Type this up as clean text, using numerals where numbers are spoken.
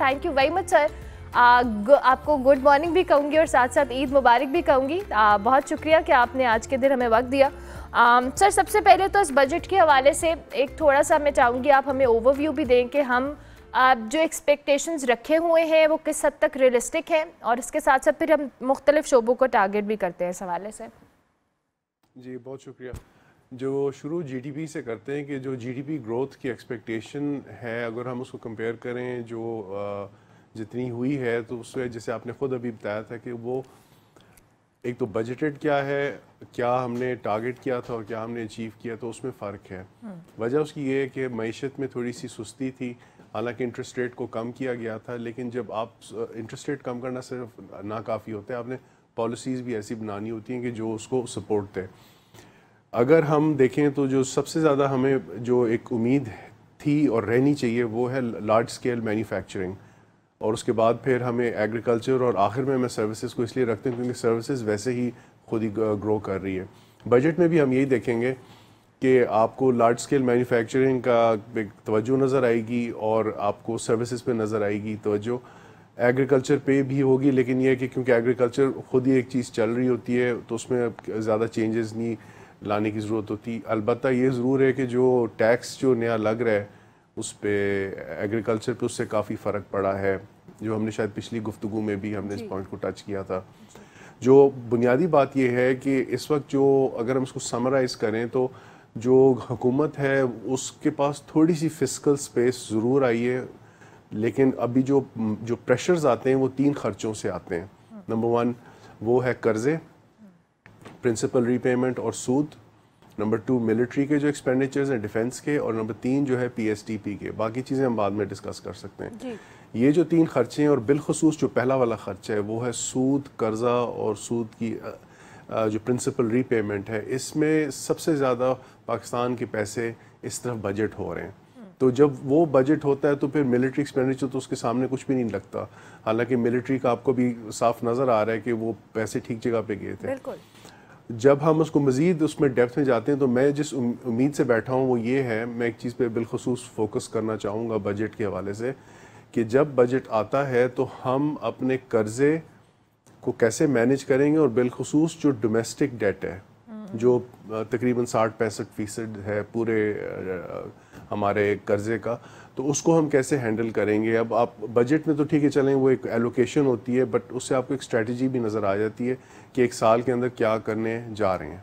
Thank you very much sir. आपको good morning भी कहूँगी और साथ साथ ईद मुबारक भी कहूँगी। बहुत शुक्रिया कि आपने आज के दिन हमें वक्त दिया। सर सबसे पहले तो इस बजट के हवाले से एक थोड़ा सा मैं चाहूँगी आप हमें ओवरव्यू भी दें कि हम जो एक्सपेक्टेशंस रखे हुए हैं वो किस हद तक रियलिस्टिक हैं, और इसके साथ साथ फिर हम मुख्तलिफ शोबों को टारगेट भी करते हैं इस हवाले से। जी बहुत शुक्रिया। जो शुरू जीडीपी से करते हैं कि जो जीडीपी ग्रोथ की एक्सपेक्टेशन है, अगर हम उसको कंपेयर करें जो जितनी हुई है, तो उससे जैसे आपने ख़ुद अभी बताया था कि वो एक तो बजटेड क्या है, क्या हमने टारगेट किया था और क्या हमने अचीव किया, तो उसमें फ़र्क है। वजह उसकी ये है कि मईशत में थोड़ी सी सुस्ती थी, हालांकि इंटरेस्ट रेट को कम किया गया था, लेकिन जब आप इंटरेस्ट रेट कम करना सिर्फ ना काफ़ी होता है, आपने पॉलिसीज़ भी ऐसी बनानी होती हैं कि जो उसको सपोर्ट दें। अगर हम देखें तो जो सबसे ज़्यादा हमें जो एक उम्मीद थी और रहनी चाहिए वो है लार्ज स्केल मैन्युफैक्चरिंग, और उसके बाद फिर हमें एग्रीकल्चर, और आखिर में मैं सर्विसेज को इसलिए रखते हैं क्योंकि सर्विसेज वैसे ही खुद ही ग्रो कर रही है। बजट में भी हम यही देखेंगे कि आपको लार्ज स्केल मैन्युफैक्चरिंग का तवज्जो नज़र आएगी और आपको सर्विसेज पे नज़र आएगी तवज्जो। एग्रीकल्चर पे भी होगी, लेकिन यह है कि क्योंकि एग्रीकल्चर खुद ही एक चीज़ चल रही होती है तो उसमें ज़्यादा चेंजेस नहीं लाने की ज़रूरत होती। अलबत्ता ये ज़रूर है कि जो टैक्स जो नया लग रहा है उस पर एग्रीकल्चर पे उससे काफ़ी फ़र्क पड़ा है, जो हमने शायद पिछली गुफ्तगू में भी हमने इस पॉइंट को टच किया था। जो बुनियादी बात यह है कि इस वक्त जो अगर हम इसको समराइज़ करें तो जो हुकूमत है उसके पास थोड़ी सी फिस्कल स्पेस ज़रूर आई है, लेकिन अभी जो प्रेशर्स आते हैं वो 3 खर्चों से आते हैं। नंबर 1 वो है कर्ज़े, प्रिंसिपल रीपेमेंट और सूद। नंबर 2 मिलिट्री के जो एक्सपेंडिचर्स हैं डिफेंस के, और नंबर 3 जो है पीएसटीपी के। बाकी चीज़ें हम बाद में डिस्कस कर सकते हैं जी। ये जो 3 खर्चे हैं, और बिलखसूस जो पहला वाला खर्चा है वो है सूद, कर्जा और सूद की जो प्रिंसिपल रीपेमेंट है, इसमें सबसे ज़्यादा पाकिस्तान के पैसे इस तरफ बजट हो रहे हैं। तो जब वो बजट होता है तो फिर मिलिट्री एक्सपेंडिचर तो उसके सामने कुछ भी नहीं लगता, हालांकि मिलिट्री का आपको भी साफ नज़र आ रहा है कि वो पैसे ठीक जगह पे गए थे। बिल्कुल। जब हम उसको मज़ीद उसमें डेप्थ में जाते हैं तो मैं जिस उम्मीद से बैठा हूँ वो ये है, मैं एक चीज़ पे बिलखसूस फोकस करना चाहूँगा बजट के हवाले से, कि जब बजट आता है तो हम अपने कर्ज़े को कैसे मैनेज करेंगे, और बिलखसूस जो डोमेस्टिक डेट है जो तकरीबन 60-65% है पूरे हमारे कर्ज़े का, तो उसको हम कैसे हैंडल करेंगे। अब आप बजट में तो ठीक है चलें, वो एक एलोकेशन होती है, बट उससे आपको एक स्ट्रेटजी भी नज़र आ जाती है कि एक साल के अंदर क्या करने जा रहे हैं।